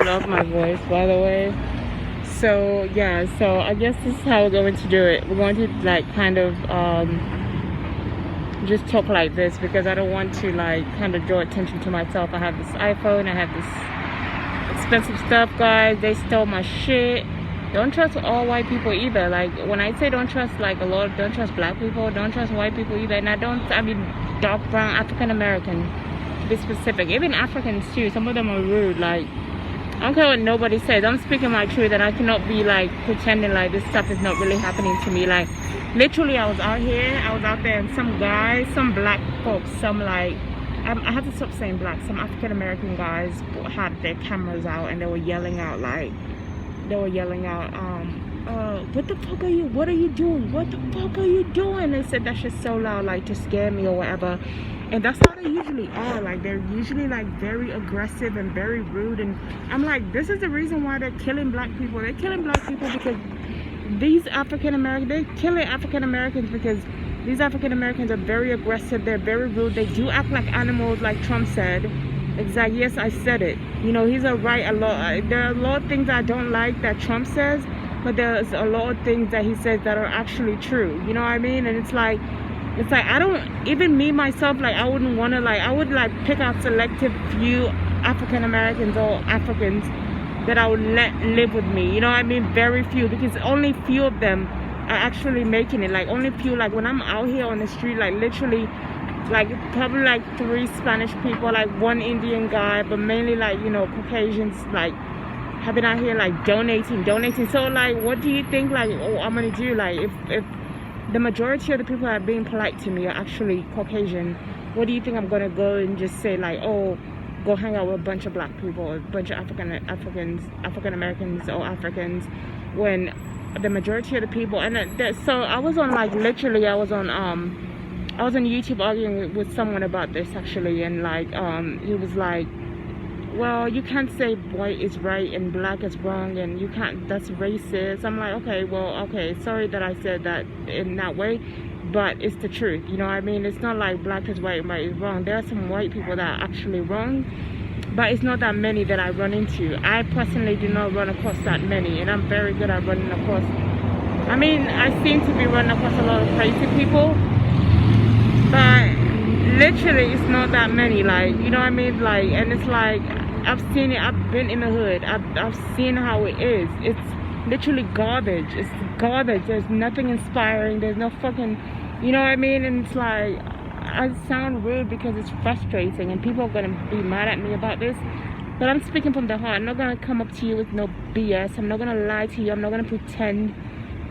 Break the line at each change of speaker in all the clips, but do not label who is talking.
love my voice, by the way. So yeah, so I guess this is how we're going to do it. We're going to like kind of just talk like this because I don't want to like kind of draw attention to myself. I have this iPhone, I have this expensive stuff, guys. They stole my shit. Don't trust all white people either. Like when I say don't trust like a lot, don't trust black people, don't trust white people either. And I mean dark brown African American to be specific. Even Africans too. Some of them are rude. Like I don't care what nobody says. I'm speaking my truth, and I cannot be like pretending like this stuff is not really happening to me. Like literally, I was out there, and some guys, some black folks, some like I have to stop saying black. Some African American guys had their cameras out, and they were yelling out what the fuck are you? What are you doing? What the fuck are you doing? They said that shit so loud, like to scare me or whatever. And that's how they usually are. Like they're usually like very aggressive and very rude. And I'm like, this is the reason why they're killing black people. They're killing black people because these African Americans, they're killing African Americans because these African Americans are very aggressive. They're very rude. They do act like animals, like Trump said. Exactly. Yes, I said it. You know, he's right. There are a lot of things I don't like that Trump says, but there's a lot of things that he says that are actually true. You know what I mean? And it's like I don't, even me myself, like I wouldn't want to, like I would like pick out selective few African Americans or Africans that I would let live with me. You know what I mean? Very few, because only few of them are actually making it. Like only few, like when I'm out here on the street, like literally like probably like 3 Spanish people, like 1 Indian guy, but mainly like, you know, Caucasians, like have been out here like donating. So like what do you think like I'm gonna do? Like if the majority of the people that are being polite to me are actually Caucasian, what do you think I'm gonna go and just say like, oh, go hang out with a bunch of black people, a bunch of African Americans or Africans, when the majority of the people, and so I was on like literally I was on YouTube arguing with someone about this actually, and like he was like, well, you can't say white is right and black is wrong, and you can't, that's racist. I'm like, okay, sorry that I said that in that way, but it's the truth. You know what I mean? It's not like black is white and white is wrong. There are some white people that are actually wrong, but it's not that many that I run into. I personally do not run across that many, and I'm very good at running across, I mean, I seem to be running across a lot of crazy people, but literally it's not that many, like, you know what I mean? Like, and it's like I've seen it, I've been in the hood, I've seen how it is. It's literally garbage. It's garbage. There's nothing inspiring, there's no fucking, you know what I mean? And it's like, I sound rude because it's frustrating and people are gonna be mad at me about this, but I'm speaking from the heart. I'm not gonna come up to you with no BS. I'm not gonna lie to you. I'm not gonna pretend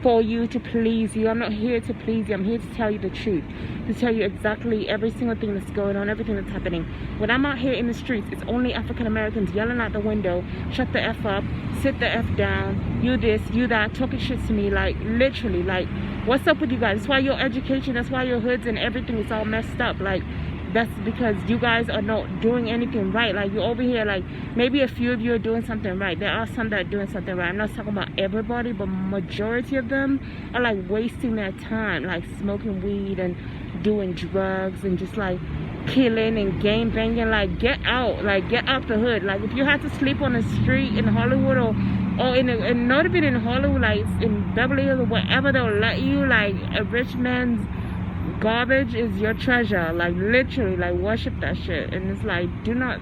for you to please you. I'm not here to please you. I'm here to tell you the truth, to tell you exactly every single thing that's going on, everything that's happening. When I'm out here in the streets, it's only African Americans yelling out the window, shut the F up, sit the F down, you this, you that, talking shit to me. Like literally, like what's up with you guys? That's why your education, that's why your hoods and everything is all messed up. Like that's because you guys are not doing anything right. Like you're over here, like maybe a few of you are doing something right. There are some that are doing something right. I'm not talking about everybody, but majority of them are like wasting their time, like smoking weed and doing drugs and just like killing and game banging. Like get out, like get out the hood. Like if you have to sleep on the street in Hollywood or and not even in Hollywood, like in Beverly Hills or whatever, they'll let you. Like a rich man's garbage is your treasure. Like literally, like worship that shit. And it's like, do not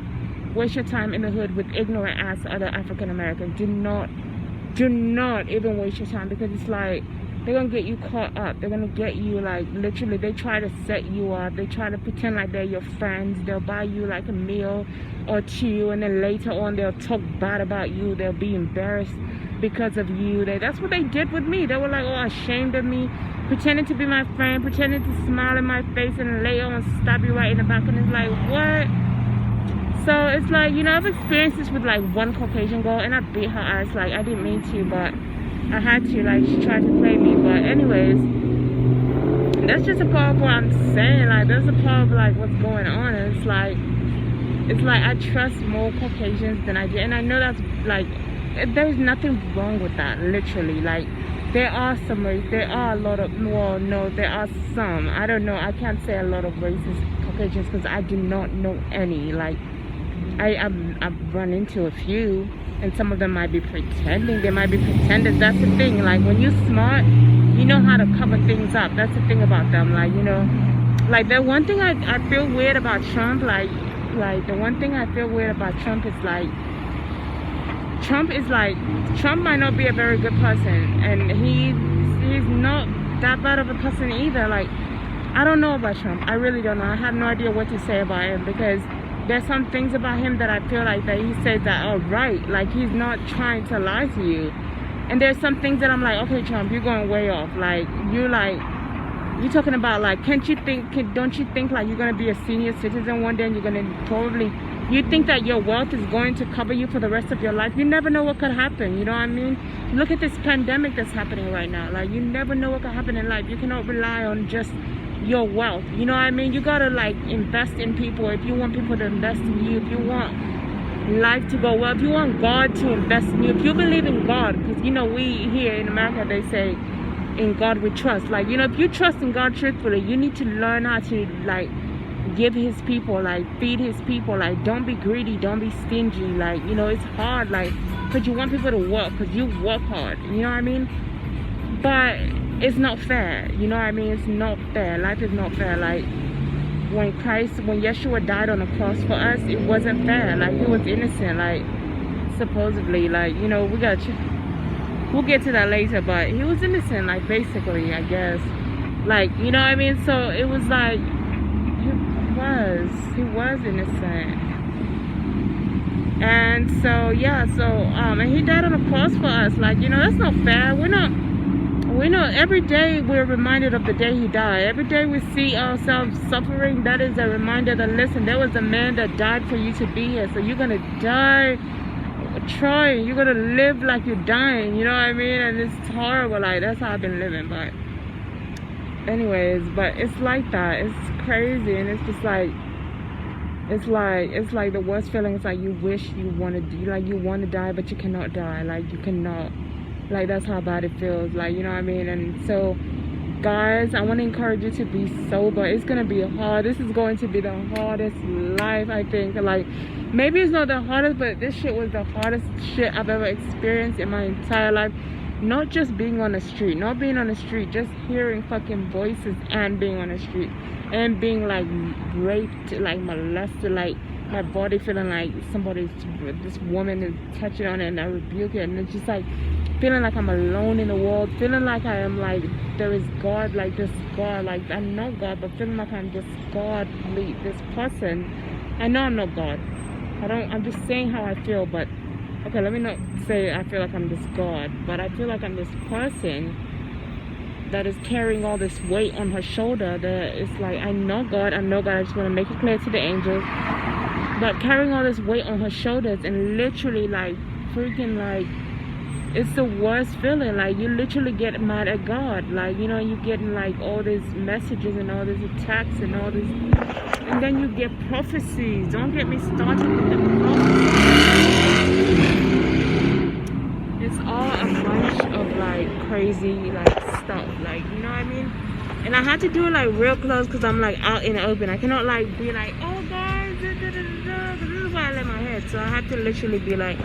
waste your time in the hood with ignorant ass other African Americans. Do not even waste your time, because it's like they're gonna get you caught up. They're gonna get you, like literally, they try to set you up. They try to pretend like they're your friends. They'll buy you like a meal or two, and then later on they'll talk bad about you. They'll be embarrassed because of you. That's what they did with me. They were like, oh, ashamed of me, pretending to be my friend, pretending to smile in my face, and later on stab you right in the back. And it's like, what? So it's like, you know, I've experienced this with like one Caucasian girl, and I beat her ass. Like I didn't mean to, but I had to. Like she tried to play me. But anyways, that's just a part of what I'm saying. Like there's a part of like what's going on. And it's like I trust more Caucasians than I do, and I know that's like, there's nothing wrong with that. Literally, like there are some race, there are a lot of, well, no, there are some, I don't know, I can't say a lot of racist Caucasians because I do not know any. Like I've run into a few, and some of them might be pretending. They might be pretenders. That's the thing. Like, when you're smart, you know how to cover things up. That's the thing about them. Like, you know, like, the one thing I feel weird about Trump, like the one thing I feel weird about Trump is like, Trump might not be a very good person, and he's not that bad of a person either. Like, I don't know about Trump. I really don't know. I have no idea what to say about him, because there's some things about him that I feel like that he says that are right. Like, he's not trying to lie to you. And there's some things that I'm like, okay, Trump, you're going way off. Like, you're talking about, like, don't you think like you're going to be a senior citizen one day, and you're going to you think that your wealth is going to cover you for the rest of your life? You never know what could happen, you know what I mean? Look at this pandemic that's happening right now. Like, you never know what could happen in life. You cannot rely on just your wealth, you know what I mean? You gotta, like, invest in people. If you want people to invest in you, if you want life to go well, if you want God to invest in you, if you believe in God, because, you know, we here in America, they say, in God we trust. Like, you know, if you trust in God truthfully, you need to learn how to, like, give his people, like, feed his people. Like, don't be greedy, don't be stingy. Like, you know, it's hard, like, because you want people to work, because you work hard, you know what I mean? But it's not fair, you know what I mean? It's not fair. Life is not fair. Like, when Yeshua died on the cross for us, it wasn't fair. Like, he was innocent, like, supposedly. Like, you know, we'll get to that later, but he was innocent, like, basically, I guess. Like, you know what I mean? So it was like, he was innocent. And so, yeah, so and he died on the cross for us. Like, you know, that's not fair. We know every day we're reminded of the day he died. Every day we see ourselves suffering, that is a reminder that, listen, there was a man that died for you to be here. So you're gonna die trying. You're gonna live like you're dying, you know what I mean? And it's horrible. Like, that's how I've been living. But anyways, but it's like that. It's crazy, and it's just like, it's like the worst feeling. It's like you wish you wanted, like, you want to die, but you cannot die. Like, you cannot. Like, that's how bad it feels. Like, you know what I mean? And so, guys, I want to encourage you to be sober. It's gonna be hard. This is going to be the hardest life, I think. Like, maybe it's not the hardest, but this shit was the hardest shit I've ever experienced in my entire life. Not just being on the street, not being on the street, just hearing fucking voices, and being on the street, and being, like, raped, like, molested, like, my body feeling like this woman is touching on it, and I rebuke it, and it's just like feeling like I'm alone in the world, feeling like I am, like, there is God, like, this God, like, I'm not God, but feeling like I'm just godly, this person. I know I'm not God. I'm just saying how I feel, but okay, let me not say I feel like I'm this God, but I feel like I'm this person that is carrying all this weight on her shoulder. That it's like, I know God, I just want to make it clear to the angels, but carrying all this weight on her shoulders, and literally, like, freaking, like, it's the worst feeling. Like, you literally get mad at God. Like, you know, you getting, like, all these messages and all these attacks and all this, and then you get prophecies. Don't get me started with the prophecies. It's all a bunch of, like, crazy, like, stuff. Like, you know what I mean? And I had to do it, like, real close, because I'm, like, out in the open. I cannot, like, be like, oh, guys, this is why I let my head. So I had to literally be, like,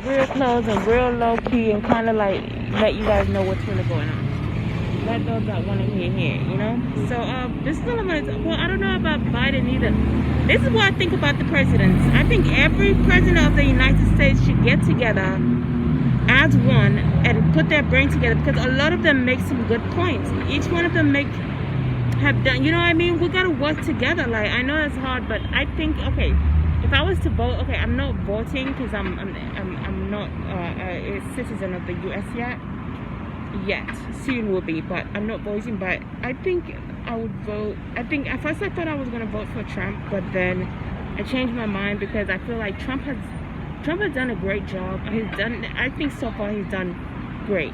real close and real low key, and kind of, like, let you guys know what's really going on. Let those that want to hear, you know? So, this is all I'm going to, well, I don't know about Biden either. This is what I think about the presidents. I think every president of the United States should get together as one and put their brain together, because a lot of them make some good points. Each one of them have done, you know what I mean? We gotta work together. Like, I know it's hard, but I think, okay, if I was to vote, okay, I'm not voting because I'm not a citizen of the U.S. yet. Soon will be, but I'm not voting. But I think I would vote. I think at first I thought I was gonna vote for Trump, but then I changed my mind, because I feel like Trump has done a great job. I think so far he's done great.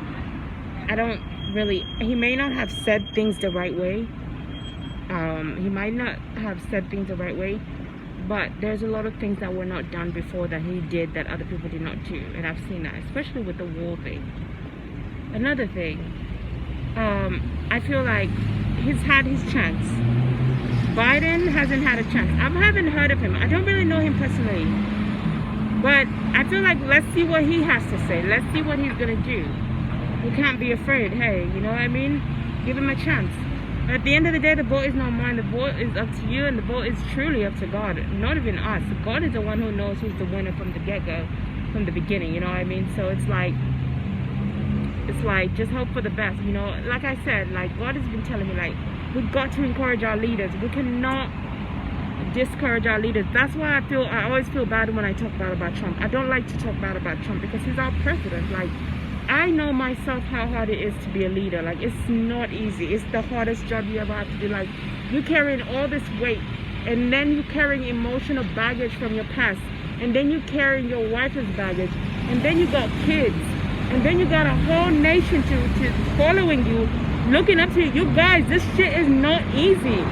He may not have said things the right way. He might not have said things the right way, but there's a lot of things that were not done before that he did that other people did not do. And I've seen that, especially with the wall thing. Another thing, I feel like he's had his chance. Biden hasn't had a chance. I haven't heard of him. I don't really know him personally. But I feel like let's see what he has to say. Let's see what he's gonna do. We can't be afraid. Hey, you know what I mean? Give him a chance. At the end of the day, the vote is not mine. The vote is up to you, and the vote is truly up to God. Not even us. God is the one who knows who's the winner from the get-go, from the beginning. You know what I mean? So it's like just hope for the best. You know, like I said, like God has been telling me, like we've got to encourage our leaders. We cannot discourage our leaders. That's why I always feel bad when I talk bad about Trump. I don't like to talk bad about Trump because he's our president. Like, I know myself how hard it is to be a leader. Like, it's not easy. It's the hardest job you ever have to do. Like, you're carrying all this weight, and then you're carrying emotional baggage from your past, and then you're carrying your wife's baggage, and then you got kids, and then you got a whole nation to following you, looking up to you. You guys, this shit is not easy.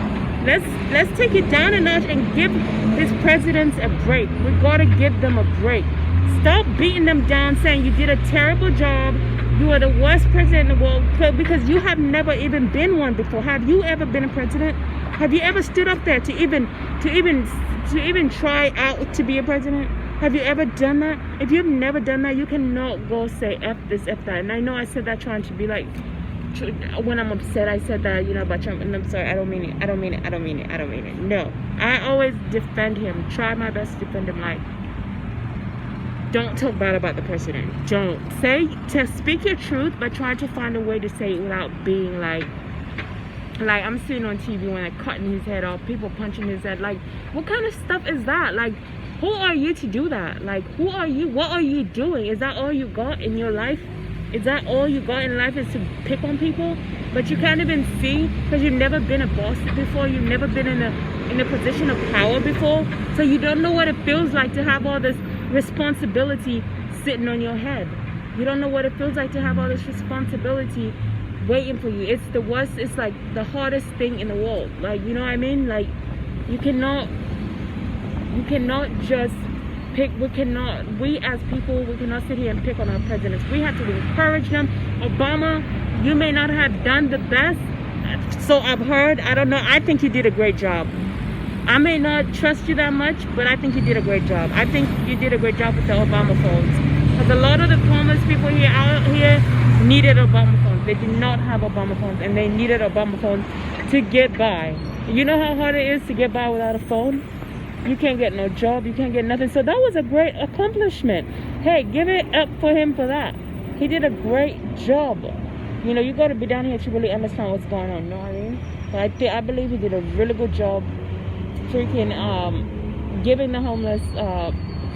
Let's take it down a notch and give these presidents a break. We gotta give them a break. Stop beating them down, saying you did a terrible job, you are the worst president in the world, because you have never even been one before. Have you ever been a president? Have you ever stood up there to even try out to be a president? Have you ever done that? If you've never done that, you cannot go say F this, F that. And I know I said that trying to be like, when I'm upset, I said that, you know, about Trump, and I'm sorry, I don't mean it. No, I always defend him, try my best to defend him. Like, don't talk bad about the president. Don't speak your truth, but try to find a way to say it without being like I'm seeing on TV when they're cutting his head off, people punching his head. Like, what kind of stuff is that? Like, who are you to do that? Like, who are you? What are you doing? Is that all you got in your life? Is that all you got in life, is to pick on people? But you can't even see, because you've never been a boss before. You've never been in a position of power before. So you don't know what it feels like to have all this responsibility sitting on your head. You don't know what it feels like to have all this responsibility waiting for you. It's the worst. It's like the hardest thing in the world. Like, you know what I mean? Like, you cannot just pick. We as people, we cannot sit here and pick on our presidents. We have to encourage them. Obama, you may not have done the best, so I've heard. I don't know. I think you did a great job. I may not trust you that much, but I think you did a great job. I think you did a great job with the Obama phones. Because a lot of the homeless people out here needed Obama phones. They did not have Obama phones, and they needed Obama phones to get by. You know how hard it is to get by without a phone? You can't get no job, you can't get nothing. So that was a great accomplishment. Hey, give it up for him for that. He did a great job. You know, you got to be down here to really understand what's going on. You know what I mean? But I believe he did a really good job freaking giving the homeless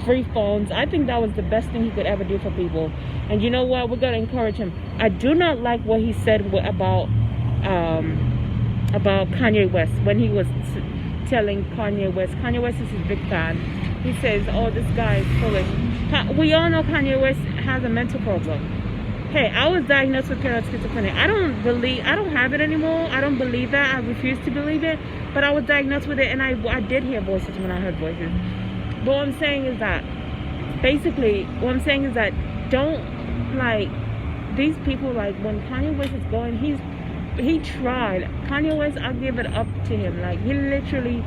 free phones. I think that was the best thing he could ever do for people. And you know what? We're going to encourage him. I do not like what he said about Kanye West when he was telling Kanye West. Kanye West is his big fan. He says, oh, this guy is foolish. We all know Kanye West has a mental problem. Hey, I was diagnosed with paranoid schizophrenia. I don't have it anymore. I don't believe that. I refuse to believe it. But I was diagnosed with it, and I did hear voices when I heard voices. But what I'm saying is that, basically, don't, like, these people, like, when Kanye West is going, he tried. Kanye West, I'll give it up to him. Like, he literally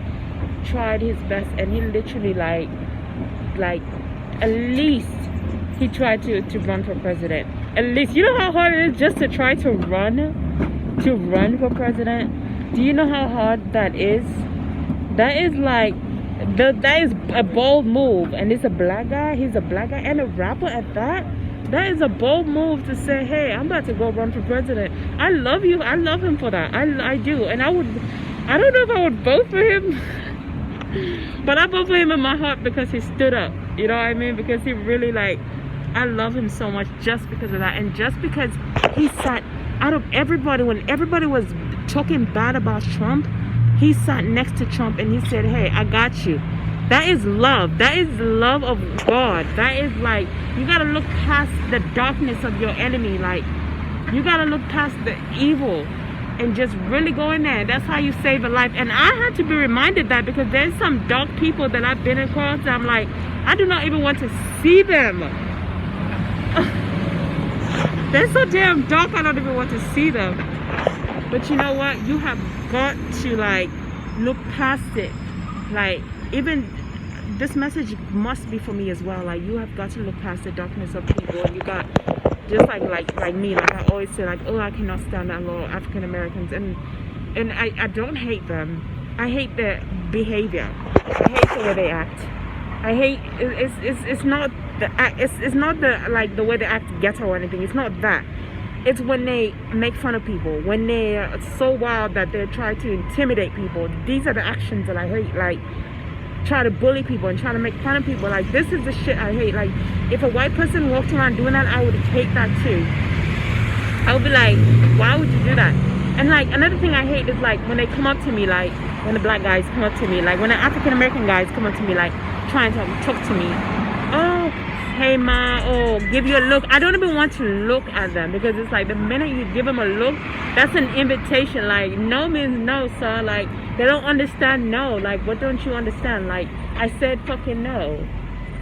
tried his best, and he literally, like, at least he tried to run for president. At least, you know how hard it is just to try to run for president? Do you know how hard that is? That is like, that is a bold move, and it's a black guy. He's a black guy and a rapper at that. That is a bold move to say, hey, I'm about to go run for president. I love you. I love him for that. I do. And I don't know if I would vote for him, but I vote for him in my heart because he stood up. You know what I mean? Because he really, like, I love him so much just because of that. And just because he sat out of everybody, when everybody was talking bad about Trump, he sat next to Trump and he said, hey, I got you. That is love. That is the love of God. That is like, you got to look past the darkness of your enemy. Like, you got to look past the evil and just really go in there. That's how you save a life. And I had to be reminded that, because there's some dark people that I've been across that I'm like, I do not even want to see them. They're so damn dark, I don't even want to see them. But you know what? You have got to, like, look past it. Like, even this message must be for me as well. Like, you have got to look past the darkness of people. You got, just like me, like I always say, like, oh, I cannot stand that law, African Americans, and I don't hate them. I hate their behavior. I hate the way they act. I hate it's not the act. It's not the, like, the way they act ghetto or anything. It's not that. It's when they make fun of people, when they're so wild that they try to intimidate people. These are the actions that I hate. Like, try to bully people and try to make fun of people. Like, this is the shit I hate. Like, if a white person walked around doing that, I would hate that too. I would be like, why would you do that? And like, another thing I hate is like when they come up to me, like when the black guys come up to me, like when the African American guys come up to me, like trying to talk to me. Oh, hey ma, oh, give you a look. I don't even want to look at them, because it's like the minute you give them a look, that's an invitation. Like, no means no, sir. Like, they don't understand no. Like, what don't you understand? Like, I said fucking no.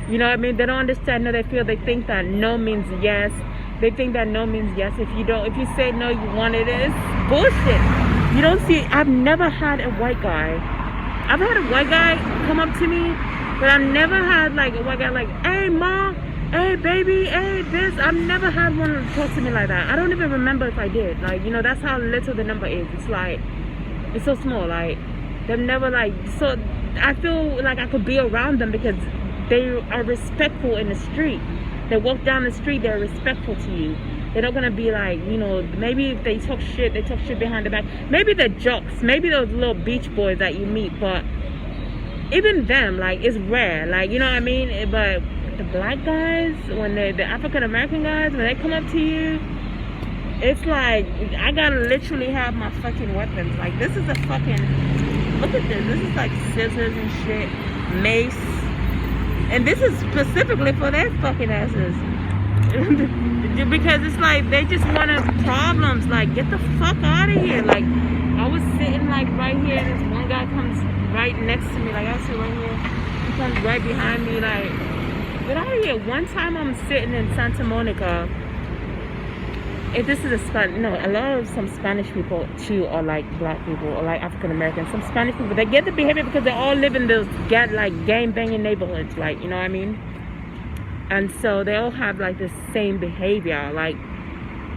You know what I mean? They don't understand no. They think that no means yes. They think that no means yes. If you say no, you want it. It's bullshit. You don't see, I've never had a white guy. I've had a white guy come up to me, but I've never had like a white guy like, hey mom, hey baby, hey this. I've never had one talk to me like that. I don't even remember if I did. Like, you know, that's how little the number is. It's like, it's so small. Like, they've never like, so I feel like I could be around them because they are respectful in the street. They walk down the street, they're respectful to you. They're not gonna be like, you know, maybe if they talk shit behind the back. Maybe they're jocks, maybe those little beach boys that you meet, but even them, like, it's rare. Like, you know what I mean? But the black guys, when the African American guys, when they come up to you, it's like, I gotta literally have my fucking weapons. Like, this is a fucking, look at this. This is like scissors and shit, mace. And this is specifically for their fucking asses. Because it's like, they just want problems. Like, get the fuck out of here. Like, I was sitting like right here, and this one guy comes right next to me. Like, I sit right here. He comes right behind me. Like, get out of here. One time I'm sitting in Santa Monica. If this is a lot of some Spanish people too, or like black people, or like African Americans. Some Spanish people, they get the behavior because they all live in those gang banging neighborhoods, like, you know what I mean? And so they all have like the same behavior. Like,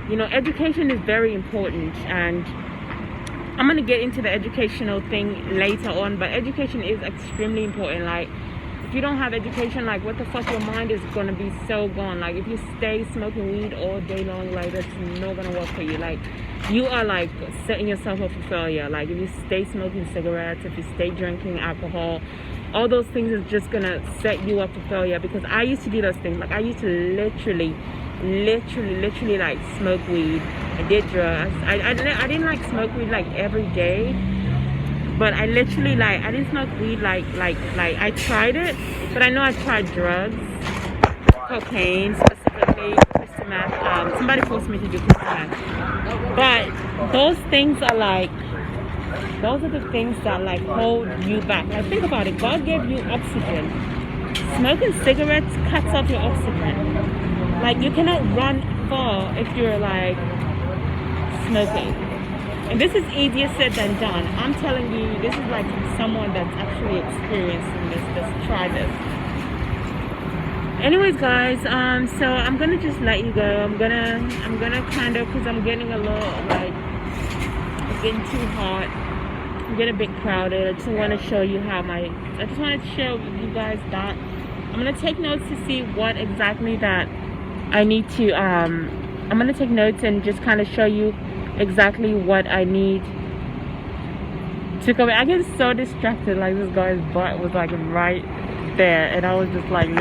you know, education is very important, and I'm gonna get into the educational thing later on, but education is extremely important. Like, if you don't have education, like, what the fuck, your mind is gonna be so gone. Like, if you stay smoking weed all day long, like, that's not gonna work for you. Like, you are like setting yourself up for failure. Like, if you stay smoking cigarettes, if you stay drinking alcohol, all those things is just gonna set you up for failure. Because I used to do those things. Like, I used to literally like smoke weed. I did drugs. I didn't like smoke weed like every day, but I literally, like, I didn't smoke weed like I tried it, but I know I tried drugs, cocaine specifically, crystal meth. Somebody forced me to do crystal meth. But those things are like, those are the things that like hold you back. Like, think about it. God gave you oxygen. Smoking cigarettes cuts off your oxygen. Like, you cannot run far if you're like smoking. And this is easier said than done. I'm telling you, this is like someone that's actually experiencing this, that's tried this. Anyways, guys, so I'm gonna just let you go. I'm gonna kind of, because I'm getting a little, like, it's getting too hot. I'm getting a bit crowded. I just want to show you I just wanted to share with you guys that I'm gonna take notes to see what exactly that I need to, I'm gonna take notes and just kind of show you exactly what I need to go. I get so distracted. Like, this guy's butt was like right there, and I was just like